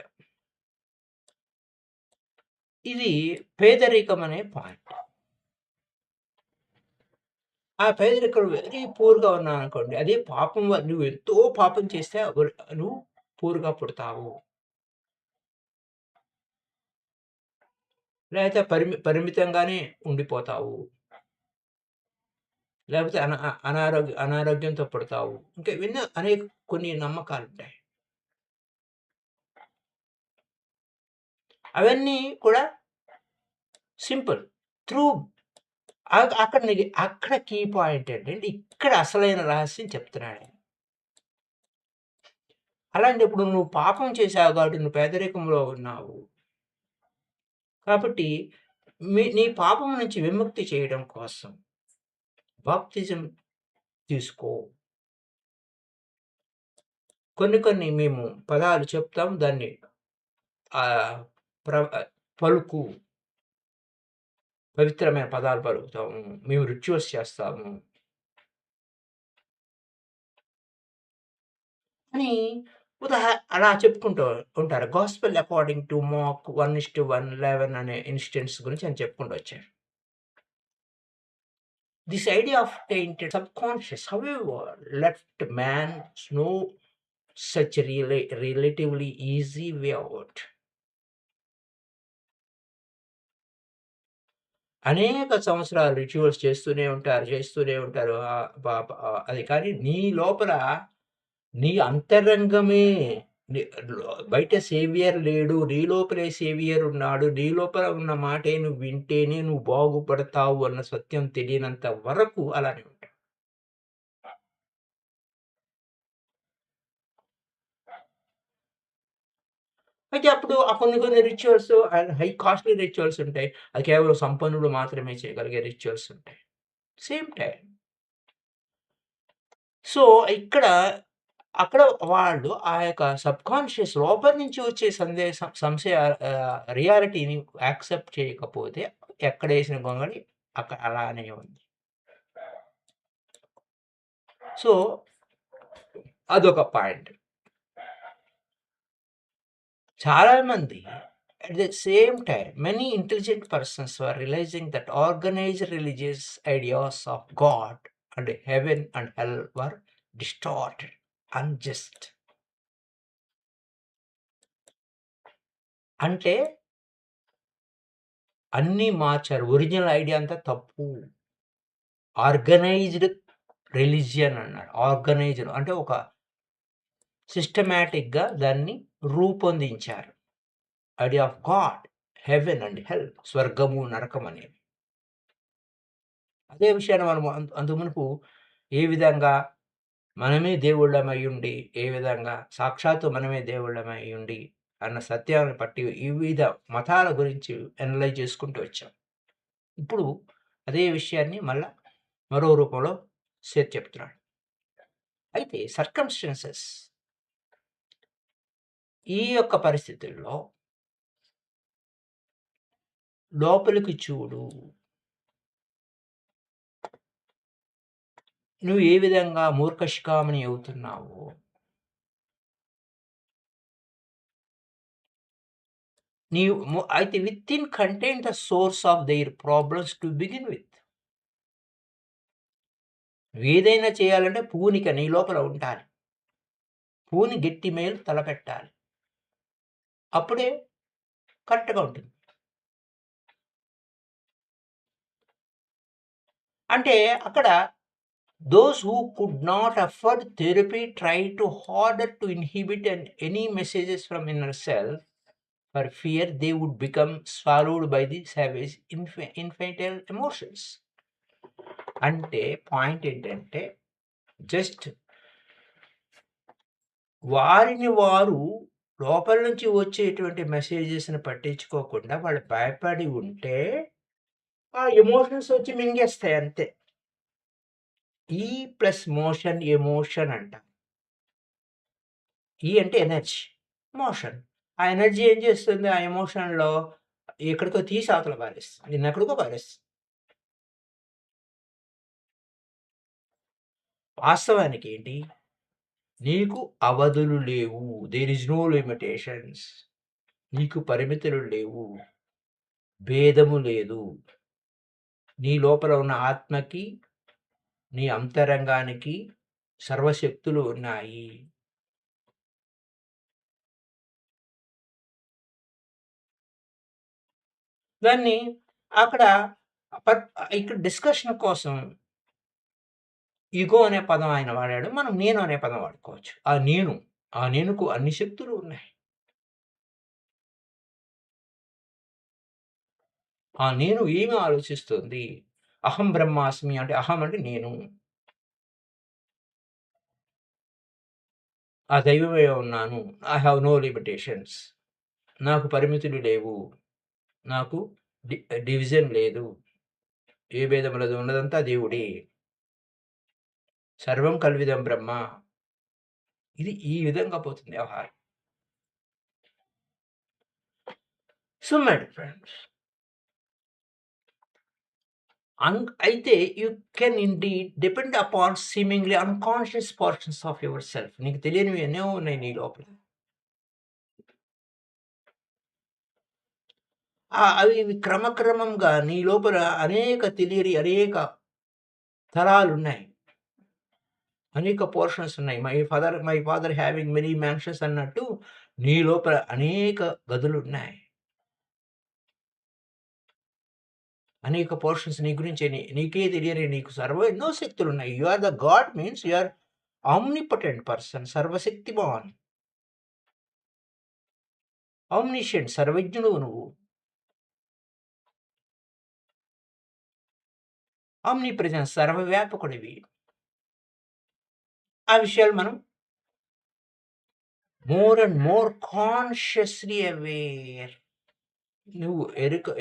ఇది పేదరికం అనే పాయింట్. ఆ పేదరికంలో వెరీ పూర్‌గా ఉన్నావనుకోండి, అదే పాపం నువ్వు ఎంతో పాపం చేస్తే నువ్వు పూర్‌గా పుడతావు. లేతే పరిమితంగానే ఉండిపోతావు. లేకపోతే అనారోగ్యంతో పుడతావు. ఇంకా ఇవన్నీ కొన్ని నమ్మకాలుంటాయి. అవన్నీ కూడా సింపుల్. త్రూ అక్కడ కీ పాయింట్ ఏంటంటే, ఇక్కడ అసలైన రహస్యం చెప్తున్నాడాయన. అలాంటప్పుడు నువ్వు పాపం చేశావు కాబట్టి నువ్వు పేదరికంలో ఉన్నావు. కాబట్టి నీ పాపం నుంచి విముక్తి చేయడం కోసం బాప్తిజం తీసుకో. కొన్ని మేము పదాలు చెప్తాం. దాన్ని ఆహ్, ప్ర పలుకు. పవిత్రమైన పదాలు పలుకుతాము. మేము రిచువల్స్ చేస్తాము. అని అలా చెప్పుకుంటూ ఉంటారు. గాస్పెల్ అకార్డింగ్ టు మార్క్ 1:1:11 అనే ఇన్స్టెన్స్ గురించి ఆయన చెప్పుకుంటూ వచ్చారు. This idea of tainted subconscious, however, left man no such relatively easy way out. అనేక సంవత్సరాలు రిచువల్స్ చేస్తూనే ఉంటారు. అది కానీ నీ లోపల నీ అంతరంగమే ని బయట సేవియర్ లేడు. నీ లోపలే సేవియర్ ఉన్నాడు. నీ లోపల ఉన్న మాటే నువ్వు వింటేనే నువ్వు బాగుపడతావు అన్న సత్యం తెలియనంత వరకు అలానే ఉంటావు. అయితే అప్పుడు కొన్ని రిచువల్స్ హై కాస్ట్‌లీ రిచువల్స్ ఉంటాయి. అది కేవలం సంపన్నులు మాత్రమే చేయగలిగే రిచువల్స్ ఉంటాయి. Same time. సో, అక్కడ వాళ్ళు ఆ యొక్క సబ్‌కాన్షియస్ లోపల నుంచి వచ్చే రియాలిటీని యాక్సెప్ట్ చేయకపోతే ఎక్కడేసిన గొంగళి అలానే ఉంది. సో, అదొక పాయింట్. చాలామంది at the same time, many intelligent persons were realizing that organized religious ideas of God and heaven and hell were distorted, unjust. అంటే అన్నీ మార్చారు. ఒరిజినల్ ఐడియా అంతా తప్పు. ఆర్గనైజ్డ్ రిలిజియన్ అన్నారు. ఆర్గనైజ్డ్ అంటే ఒక సిస్టమాటిక్‌గా దాన్ని రూపొందించారు. Idea of God, heaven and hell, స్వర్గము, నరకం అనేవి. అదే విషయాన్ని మనం అంతకుమునుపు ఏ విధంగా మనమే దేవుళ్ళమయ్యుండి, ఏ విధంగా సాక్షాత్తు మనమే దేవుళ్ళమయ్యుండి అన్న సత్యాన్ని బట్టి వివిధ మతాల గురించి అనలైజ్ చేసుకుంటూ వచ్చాం. ఇప్పుడు అదే విషయాన్ని మళ్ళా మరో రూపంలో చెప్తున్నాడు. అయితే సర్కమ్‌స్టాన్సెస్ ఈ యొక్క పరిస్థితుల్లో లోపలికి చూడు. నువ్వు ఏ విధంగా మూర్ఖశిఖామణి అవుతున్నావో. అయితే within contain the source of their problems to begin with. నువ్వేదైనా చేయాలంటే పూనిక నీ లోపల ఉండాలి. పూని గట్టి మేలు తలపెట్టాలి. అప్పుడే కరెక్ట్‌గా ఉంటుంది. అంటే అక్కడ those who could not afford therapy try to harder to inhibit any messages from inner self for fear they would become swallowed by the savage infantile emotions. అంటే పాయింట్ ఏంటంటే జస్ట్ వారిని వారు లోపల నుంచి వచ్చేటువంటి మెసేజెస్‌ని పట్టించుకోకుండా వాళ్ళు భయపడి ఉంటే ఆ ఎమోషన్స్ వచ్చి మింగేస్తాయి అంతే. ఈ ప్లస్ మోషన్ ఎమోషన్ అంటాం. ఈ అంటే ఎనర్జీ. మోషన్. ఆ ఎనర్జీ ఏం చేస్తుంది? ఆ ఎమోషన్‌లో ఎక్కడికో తీసి అవతల పారేస్తుంది. నిన్నెక్కడికో పారేస్తుంది. వాస్తవానికి ఏంటి? నీకు అవధులు లేవు. There is no limitations. నీకు పరిమితులు లేవు. భేదము లేదు. నీ లోపల ఉన్న ఆత్మకి నీ అంతరంగానికి సర్వశక్తులు ఉన్నాయి. దాన్ని అక్కడ పర్ ఇక్కడ డిస్కషన్ కోసం ఇగో అనే పదం ఆయన వాడాడు. మనం నేను అనే పదం వాడుకోవచ్చు. ఆ నేనుకు అన్ని శక్తులు ఉన్నాయి. ఆ నేను ఏమి ఆలోచిస్తుంది? అహం బ్రహ్మాస్మి అంటే అహం అంటే నేను. ఆ దైవమే ఉన్నాను. I have no limitations. నాకు పరిమితులు లేవు. నాకు డి డివిజన్ లేదు. ఏ భేదములదు ఉన్నదంతా దేవుడే. సర్వం కల్విదం బ్రహ్మ. ఇది ఈ విధంగా పోతుంది వ్యవహారం. సో మై డియర్ ఫ్రెండ్స్, అయితే you can indeed depend upon seemingly unconscious portions of your self. నీకు తెలియనివి ఎన్నో ఉన్నాయి నీ లోపల. అవి క్రమక్రమంగా నీ లోపల అనేక తెలియని అనేక తరాలున్నాయి. అనేక పోర్షన్స్ ఉన్నాయి. My father having many mansions అన్నట్టు నీ లోపల అనేక గదులున్నాయి. అనేక పోర్షన్స్ నీ గురించి నీకే తెలియని నీకు ఎన్నో శక్తులున్నాయి. You are the god means you are omnipotent person. సర్వశక్తిమాన్. ఆమ్నిషియంట్ సర్వజ్ఞుడువు నువ్వు. ఆమ్నిప్రెజెన్స్ సర్వవ్యాపకుడివి. ఆ విషయాలు మనం more and more consciously aware. నువ్వు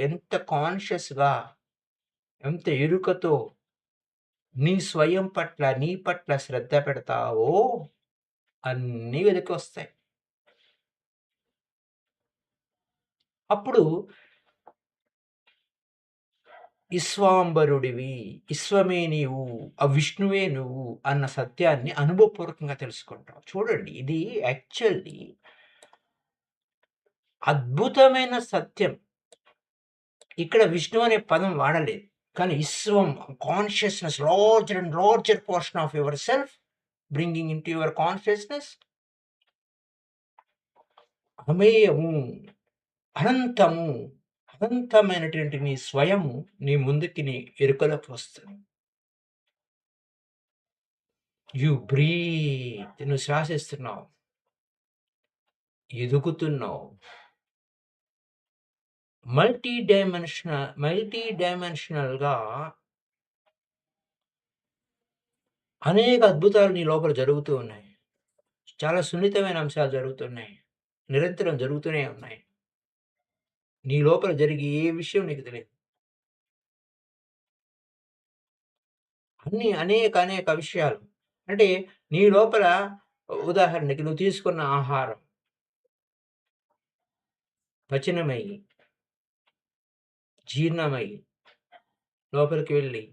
ఎంత కాన్షియస్‌గా, ఎంత ఎరుకతో నీ స్వయం పట్ల, నీ పట్ల శ్రద్ధ పెడతావో అన్నీ వెలికొస్తాయి. అప్పుడు ఈశ్వాంబరుడివి, ఈశ్వమే నీవు, ఆ విష్ణువే నువ్వు అన్న సత్యాన్ని అనుభవపూర్వకంగా తెలుసుకుంటావు. చూడండి, ఇది యాక్చువల్లీ అద్భుతమైన సత్యం. ఇక్కడ విష్ణు అనే పదం వాడలేదు. కానీ ఈశ్వం consciousness larger and larger portion of your self bringing into your consciousness. అమేయము, అనంతము, అనంతమైనటువంటి నీ స్వయము నీ ముందుకి నీ ఎరుకలోకి వస్తుంది. You breathe. నువ్వు శ్వాసిస్తున్నావు. ఎదుగుతున్నావు. మల్టీ డైమెన్షనల్‌గా అనేక అద్భుతాలు నీ లోపల జరుగుతూ ఉన్నాయి. చాలా సున్నితమైన అంశాలు జరుగుతున్నాయి. నిరంతరం జరుగుతూనే ఉన్నాయి. నీ లోపల జరిగే ఏ విషయం నీకు తెలీదు. అనేక విషయాలు. అంటే నీ లోపల ఉదాహరణకి నువ్వు తీసుకున్న ఆహారం పచనమై, జీర్ణమై, లోపలికి వెళ్ళి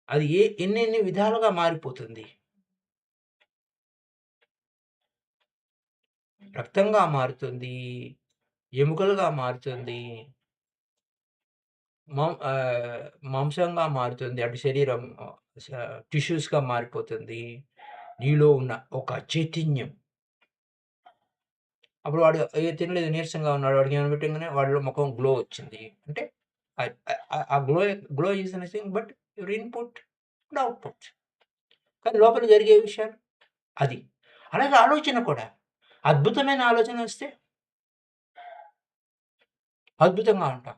అది ఎన్నెన్ని విధాలుగా మారిపోతుంది. రక్తంగా మారుతుంది, ఎముకలుగా మారుతుంది, మాంసంగా మారుతుంది. అంటే శరీరం టిష్యూస్‌గా మారిపోతుంది. నీలో ఉన్న ఒక చైతన్యం. అప్పుడు వాడు తినలేదు నీరసంగా ఉన్నాడు. వాడికి ఏమైనా పెట్టంగానే వాడిలో ముఖం గ్లో వచ్చింది. అంటే ఆ glow is nothing but your input and output. కానీ లోపల జరిగే విషయాలు అది. అలాగే ఆలోచన కూడా. అద్భుతమైన ఆలోచన వస్తే అద్భుతంగా ఉంటాం.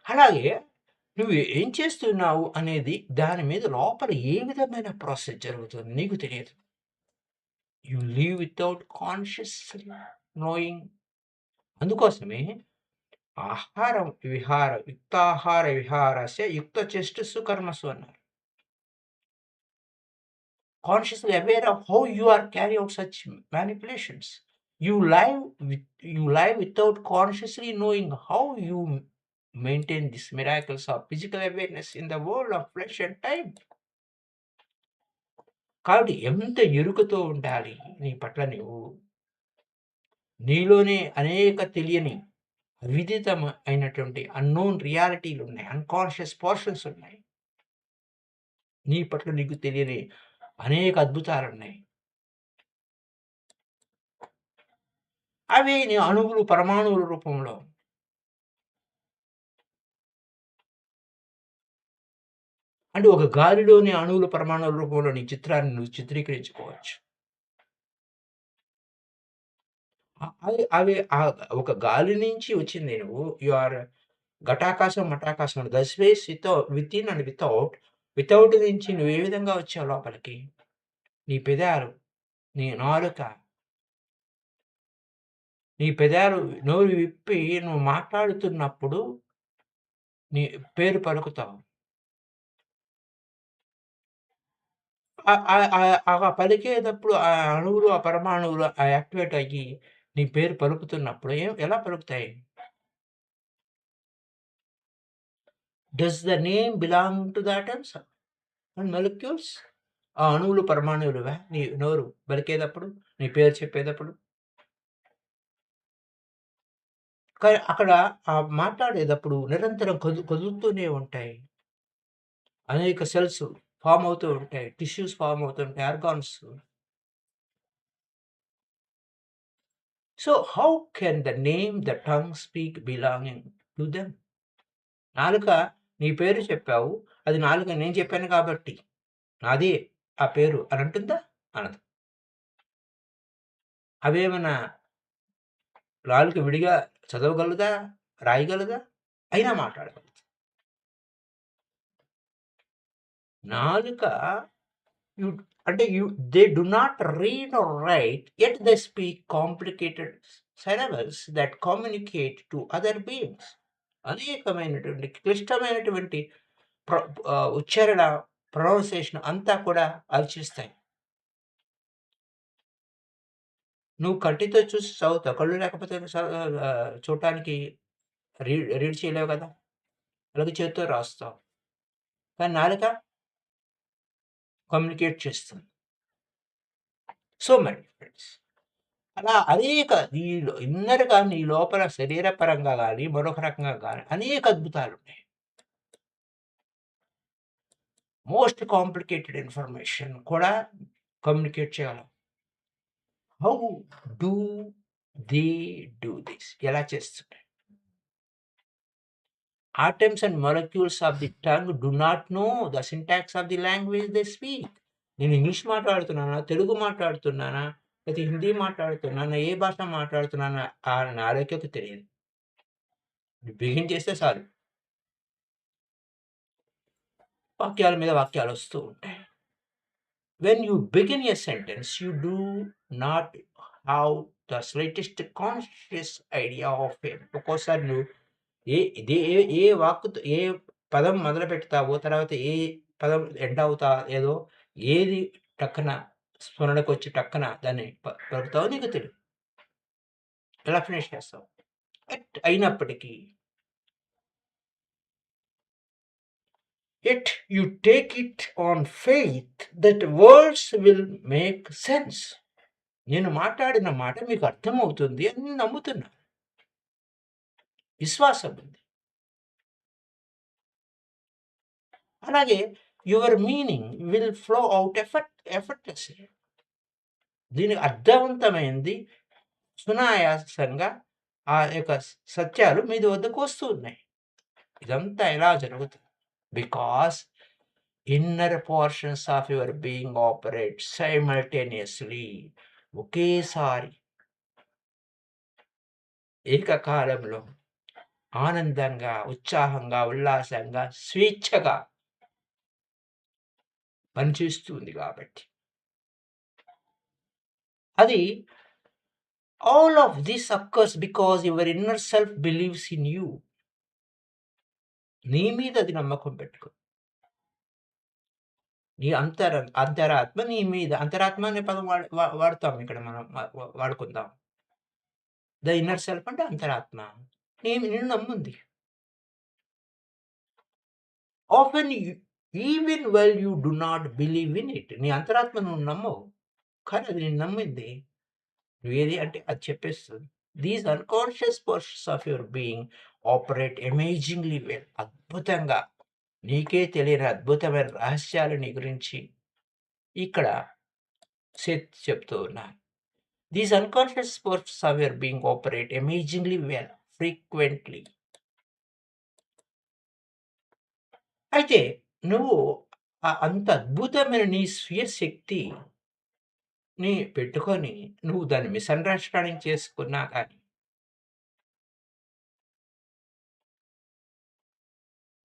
అలాగే నువ్వు ఏం చేస్తున్నావు అనేది దాని మీద లోపల ఏ విధమైన ప్రాసెస్ జరుగుతుంది నీకు తెలియదు. You live without consciously knowing. అందుకోసమే యుక్తాహార విహారస్య యుక్తచేష్టసు కర్మసు అన్నారు. Consciously aware of how you are carry out such manipulations. You live without consciously knowing how you maintain these miracles of physical awareness in the world of flesh and time. కాబట్టి ఎంత ఎరుకతో ఉండాలి నీ పట్ల నువ్వు. నీలోనే అనేక తెలియని, అవిదితమ అయినటువంటి అన్నోన్ రియాలిటీలున్నాయి. అన్‌కాన్షియస్ పోర్షన్స్ ఉన్నాయి. నీ పట్ల నీకు తెలియని అనేక అద్భుతాలున్నాయి. అవి నీ అణువులు, పరమాణువుల రూపంలో. అంటే ఒక గాలిలోని అణువుల, పరమాణువుల రూపంలో నీ చిత్రాన్ని నువ్వు చిత్రీకరించుకోవచ్చు. అవి అవి ఒక గాలి నుంచి వచ్చింది నువ్వు. యూ ఆర్ ఘటాకాశం, మటాకాశం the space within and without. Without నుంచి నువ్వు ఏ విధంగా వచ్చావు లోపలికి? నీ పెదాలు, నీ నాలుక, నీ పెదాలు నోరు విప్పి నువ్వు మాట్లాడుతున్నప్పుడు నీ పేరు పలుకుతావు. పలికేటప్పుడు ఆ అణువులు, ఆ పరమాణువులు యాక్టివేట్ అయ్యి నీ పేరు పలుకుతున్నప్పుడు ఎలా పలుకుతాయి? Does the name belong to the atoms and molecules? ఆ అణువులు, పరమాణువులువా నీ నోరు పలికేటప్పుడు, నీ పేరు చెప్పేటప్పుడు? కానీ అక్కడ మాట్లాడేటప్పుడు నిరంతరం కదులుతూనే ఉంటాయి. అనేక సెల్స్ ఫార్మ్ అవుతూ ఉంటాయి. టిష్యూస్ ఫార్మ్ అవుతుంటాయి. Organs. So, how can the name the tongue speak belonging to them? నాలుక నీ పేరు చెప్పావు. అది నాలుక నేను చెప్పాను కాబట్టి నాదే ఆ పేరు అని అంటుందా? అనదు. అవేమన్నా నాలుక విడిగా చదవగలదా? రాయగలదా? అయినా మాట్లాడగలదు. నాలుక యు అంటే they do not read or write yet they speak complicated syllables that communicate to other beings. అనేకమైనటువంటి క్లిష్టమైనటువంటి ఉచ్చారణ, ప్రొనౌన్సియేషన్ అంతా కూడా అవి చేస్తాయి. నువ్వు కంటితో చూసి చదువుతావు. కళ్ళు లేకపోతే చూడటానికి రీడ్ చేయలేవు కదా! అలాగే చేత్తో రాస్తావు. కానీ నాలుక కమ్యూనికేట్ చేస్తుంది. So many friends. అలా అనేక ఇన్నర్‌గా నీ లోపల శరీరపరంగా గాని, మరొక రకంగా గాని అనేక అద్భుతాలున్నాయి. మోస్ట్ కాంప్లికేటెడ్ ఇన్ఫర్మేషన్ కూడా కమ్యూనికేట్ చేయగలం. How do they do this? ఎలా చేస్తున్నాయి? Atoms and molecules of the tongue do not know the syntax of the language they speak. నేను ఇంగ్లీష్ మాట్లాడుతున్నానా? తెలుగు మాట్లాడుతున్నానా? లేతే హిందీ మాట్లాడుతున్నానా? ఏ భాష మాట్లాడుతున్నానా? ఆ నాలుకకి తెలియదు. బిగిన్ చేస్తే చాలు. వాక్యాల మీద వాక్యాలొస్తూ ఉంటాయి. When you begin a sentence, you do not have the slightest conscious idea of it. ఒక్కోసారి నువ్వు ఏ వాక్కుతో ఏ పదం మొదలుపెడతావో, తర్వాత ఏ పదం ఎండ్ ఏదో ఏది టక్కున స్ఫురణకొచ్చి టక్కున దాన్ని పలుకుతావో నీకు తెలీదు. ఎలా ఫినిష్ చేస్తావు? అయినప్పటికీ yet you take it on faith that words will make sense. నేను మాట్లాడిన మాట మీకు అర్థమవుతుంది అని నేను నమ్ముతున్నా. విశ్వాసం ఉంది. అలాగే your meaning will flow out effortlessly. దీనికి అర్థవంతమైంది సునాయాసంగా ఆ యొక్క సత్యాలు మీ వద్దకు వస్తూ ఉన్నాయి. ఇదంతా ఎలా జరుగుతుంది? Because inner portions of your being operate simultaneously. ఒకేసారి ఏకకాలంలో ఆనందంగా, ఉత్సాహంగా, ఉల్లాసంగా, స్వేచ్ఛగా పనిచేస్తుంది కాబట్టి. అది all of this occurs because your inner self believes in you. నీ మీద అది నమ్మకం పెట్టుకో. నీ అంతరాత్మ నీ మీద అంతరాత్మ అనే పదం వాడతాం ఇక్కడ మనం వాడుకుందాం. ద ఇన్నర్ సెల్ఫ్ అంటే అంతరాత్మ. నిన్ను నమ్ముంది. Often even well you do not believe in it. నీ అంతరాత్మ నువ్వు నమ్మవు. కానీ అది నిన్ను నమ్మింది. నువ్వేది అంటే అది చెప్పేస్తుంది. These unconscious portions of your being operate amazingly well. అద్భుతంగా నీకే తెలియని అద్భుతమైన రహస్యాలు నీ గురించి ఇక్కడ చెప్తూ ఉన్నారు. These unconscious portions of your being operate amazingly well frequently. అయితే నువ్వు అంత అద్భుతమైన నీ స్వీయ శక్తిని పెట్టుకొని నువ్వు దాన్ని మిస్‌అండర్‌స్టాండింగ్ చేసుకున్నా కానీ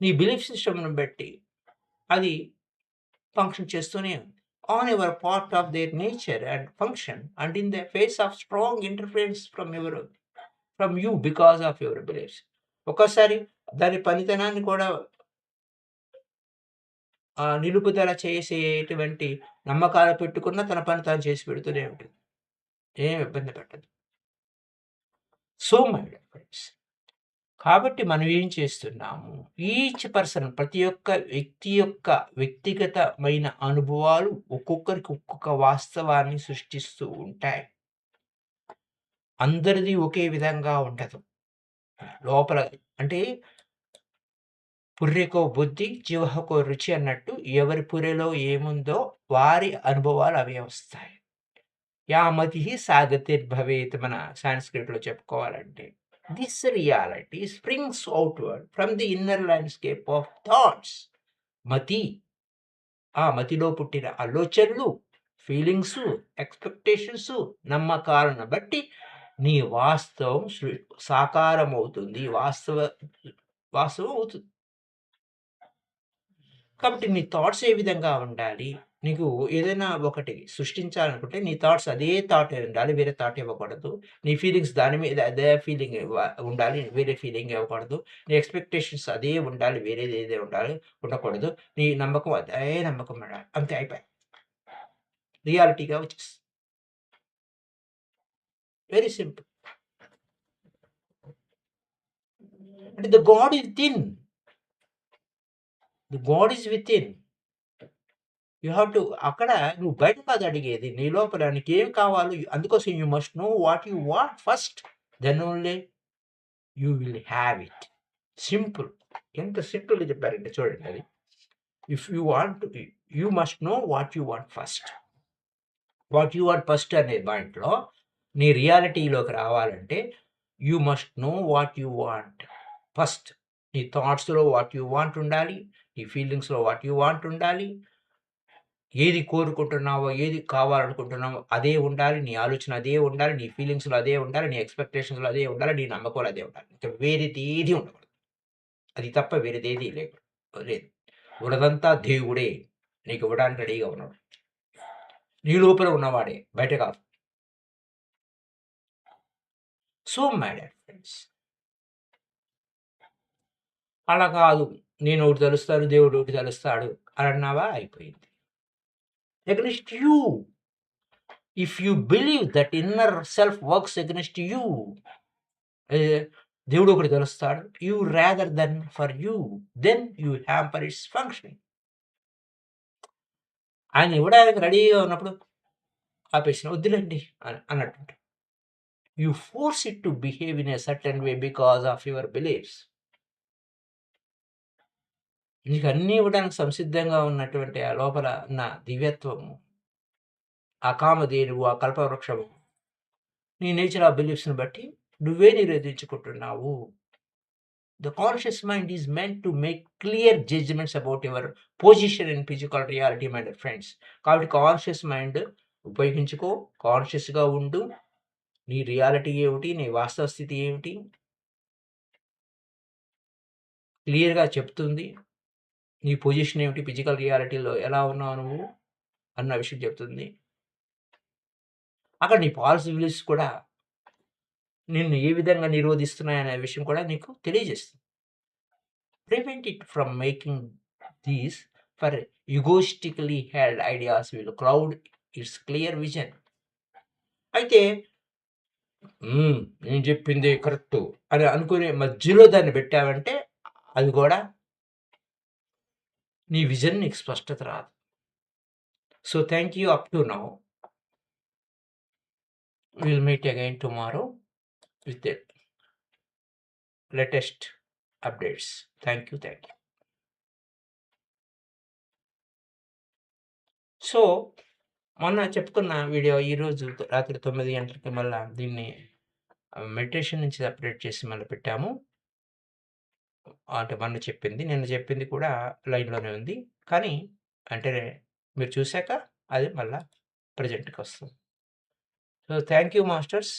నీ బిలీఫ్ సిస్టమ్‌ని బట్టి అది ఫంక్షన్ చేస్తూనే ఉంది. On your part of their nature and function and in the face of strong interference from you because of your beliefs. ఒక్కోసారి దాని పనితనాన్ని కూడా నిలుపుదల చేసేటువంటి నమ్మకాలు పెట్టుకున్న తన పని తాను చేసి పెడుతూనే ఉంటుంది. ఏం ఇబ్బంది పెట్టదు. సో మై డియర్ ఫ్రెండ్స్, కాబట్టి మనం ఏం చేస్తున్నాము? ఈచ్ పర్సన్ ప్రతి ఒక్క వ్యక్తి యొక్క వ్యక్తిగతమైన అనుభవాలు ఒక్కొక్కరికి ఒక్కొక్క వాస్తవాన్ని సృష్టిస్తూ ఉంటాయి. అందరిది ఒకే విధంగా ఉండదు. లోపల అంటే పుర్రెకో బుద్ధి, జిహ్వకో రుచి అన్నట్టు ఎవరి పుర్రెలో ఏముందో వారి అనుభవాలు అవే వస్తాయి. యా మతిః సా గతిర్భవేత్ మన సాంస్క్రిట్‌లో చెప్పుకోవాలంటే. This reality springs outward from the inner landscape of thoughts. మతి, ఆ మతిలో పుట్టిన ఆలోచనలు, ఫీలింగ్సు, ఎక్స్‌పెక్టేషన్సు, నమ్మకాలను బట్టి నీ వాస్తవం సాకారమవుతుంది. వాస్తవం అవుతుంది. కాబట్టి నీ థాట్స్ ఏ విధంగా ఉండాలి? నీకు ఏదైనా ఒకటి సృష్టించాలనుకుంటే నీ థాట్స్ అదే థాటే ఉండాలి. వేరే థాట్ ఇవ్వకూడదు. నీ ఫీలింగ్స్ దాని మీద అదే ఫీలింగ్ ఉండాలి. వేరే ఫీలింగ్ ఇవ్వకూడదు. నీ ఎక్స్‌పెక్టేషన్స్ అదే ఉండాలి. వేరేది ఏదే ఉండకూడదు. నీ నమ్మకం అదే నమ్మకం ఉండాలి. అంతే అయిపాయే. రియాలిటీగా వచ్చేస్తుంది. Very simple. అంటే the God is within. The God is within. You have to అక్కడ నువ్వు బయట కాదు అడిగేది. నీ లోపల నీకేం కావాలో అందుకోసం you must know what you want first. Then only you will have it. Simple. ఎంత సింపుల్‌గా చెప్పారంటే చూడండి అది. If you want you must know what you want first. What you want first అనే పాయింట్‌లో నీ రియాలిటీలోకి రావాలంటే you must know what you want first. నీ థాట్స్‌లో వాట్ యూ వాంట్ ఉండాలి. నీ ఫీలింగ్స్‌లో వాట్ యూ వాంట్ ఉండాలి. ఏది కోరుకుంటున్నావో, ఏది కావాలనుకుంటున్నావో అదే ఉండాలి. నీ ఆలోచన అదే ఉండాలి. నీ ఫీలింగ్స్‌లో అదే ఉండాలి. నీ ఎక్స్‌పెక్టేషన్స్‌లో అదే ఉండాలి. నీ నమ్మకాలు అదే ఉండాలి. ఇంక వేరేదేది ఉండకూడదు. అది తప్ప వేరేదేది లేదు. ఉన్నదంతా దేవుడే నీకు ఇవ్వడానికి రెడీగా ఉన్నాడు. నీ లోపల ఉన్నవాడే, బయట కాదు. సో మై డియర్ ఫ్రెండ్స్, అలా కాదు. నేను ఒకటి తలుస్తాను, దేవుడు ఒకటి తలుస్తాడు అని అన్నావా అయిపోయింది. Against you. If you believe that inner self works against you, దేవుడు ఒకటి తెలుస్తాడు. You rather then for you, then you hamper its functioning. ఆయన ఇవ్వడానికి రెడీగా ఉన్నప్పుడు ఆపేసిన వద్దులేండి అన్నట్టు. You force it to behave in a certain way because of your beliefs. నీకు అన్నీ ఇవ్వడానికి సంసిద్ధంగా ఉన్నటువంటి ఆ లోపల ఉన్న దివ్యత్వము, ఆ కామధేనువు, ఆ కల్పవృక్షము, నీ నేచర్ ఆఫ్ బిలీఫ్స్‌ని బట్టి నువ్వే నిరోధించుకుంటున్నావు. The conscious mind is meant to make clear judgments about your position in physical reality, my dear friends. కాబట్టి కాన్షియస్ మైండ్ ఉపయోగించుకో, కాన్షియస్‌గా ఉండు. నీ రియాలిటీ ఏమిటి? నీ వాస్తవ స్థితి ఏమిటి? క్లియర్‌గా చెప్తుంది. నీ పొజిషన్ ఏమిటి? ఫిజికల్ రియాలిటీలో ఎలా ఉన్నావు నువ్వు? అన్న విషయం చెప్తుంది. అక్కడ నీ పాసిబిలిటీస్ కూడా నిన్ను ఏ విధంగా నిరోధిస్తున్నాయనే విషయం కూడా నీకు తెలియజేస్తుంది. Prevent it from making these for egoistically held ideas will cloud its clear vision. అయితే నేను చెప్పిందే కరెక్టు అని అనుకునే మధ్యలో దాన్ని పెట్టావంటే అది కూడా నీ విజన్ నీకు స్పష్టత రాదు. So thank you up to now. We'll meet again tomorrow with the latest updates. Thank you. So, మొన్న చెప్పుకున్న వీడియో ఈరోజు రాత్రి 9 గంటలకి మళ్ళా దీన్ని మెడిటేషన్ నుంచి సెపరేట్ చేసి మళ్ళీ పెట్టాము. అంటే మొన్న చెప్పింది. నిన్న చెప్పింది కూడా లైన్‌లోనే ఉంది. కానీ అంటే మీరు చూసాక అది మళ్ళా ప్రెజెంట్‌కొస్తుంది. So, thank you masters.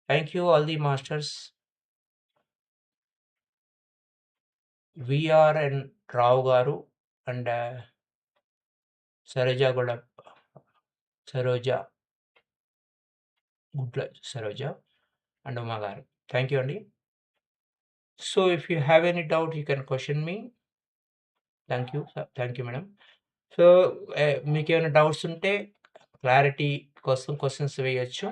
Thank you all the masters. VRN Rao గారు అండ్ సరోజ గూడా సరోజ గుడ్ల సరోజ అండ్ ఉమా గారు. థాంక్ యూ అండి. So, if you have any doubt you can question me. Thank you. Thank you madam. So, మీకేమైనా డౌట్స్ ఉంటే క్లారిటీ కోసం క్వెషన్స్ వేయొచ్చు.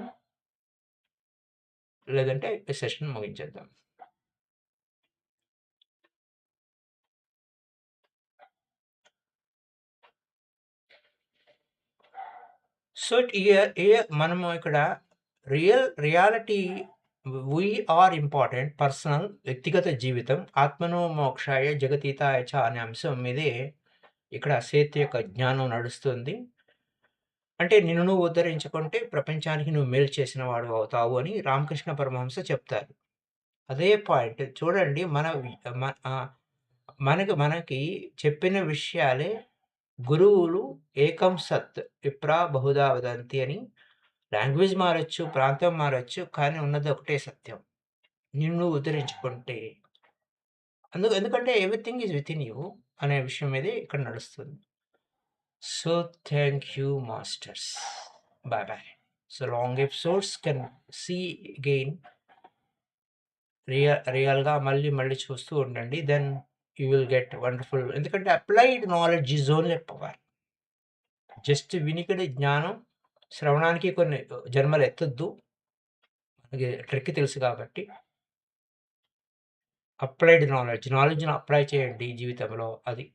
లేదంటే ఈ సెషన్ ముగించేద్దాం. సో, మనము ఇక్కడ reality we are important personal వ్యక్తిగత జీవితం ఆత్మనో మోక్షాయ జగతీతాయ చ అనే అంశం మీదే ఇక్కడ సేతు యొక్క జ్ఞానం నడుస్తుంది. అంటే నిన్ను నువ్వు ఉద్ధరించుకుంటే ప్రపంచానికి నువ్వు మేలు చేసిన వాడివి అవుతావు అని రామకృష్ణ పరమహంస చెప్తారు. అదే పాయింట్ చూడండి మనకి చెప్పిన విషయాలే గురువులు ఏకం సత్ విప్రా బహుదా వదంతి అని లాంగ్వేజ్ మారొచ్చు, ప్రాంతం మారొచ్చు. కానీ ఉన్నది ఒకటే సత్యం. నిన్ను నువ్వు ఉద్ధరించుకుంటే ఎందుకంటే ఎవ్రీథింగ్ ఈజ్ వితిన్ యూ అనే విషయం మీదే ఇక్కడ నడుస్తుంది. So, thank you masters. Bye. So, long episodes can see again రియల్‌గా మళ్ళీ చూస్తూ ఉండండి. Then you will get wonderful. ఎందుకంటే applied knowledge is only power. Just వినికిడి జ్ఞానం శ్రవణానికి కొన్ని జన్మలు ఎత్తొద్దు. మనకి ట్రిక్ తెలుసు కాబట్టి. అప్లైడ్ నాలెడ్జ్‌ని అప్లై చేయండి జీవితంలో అది.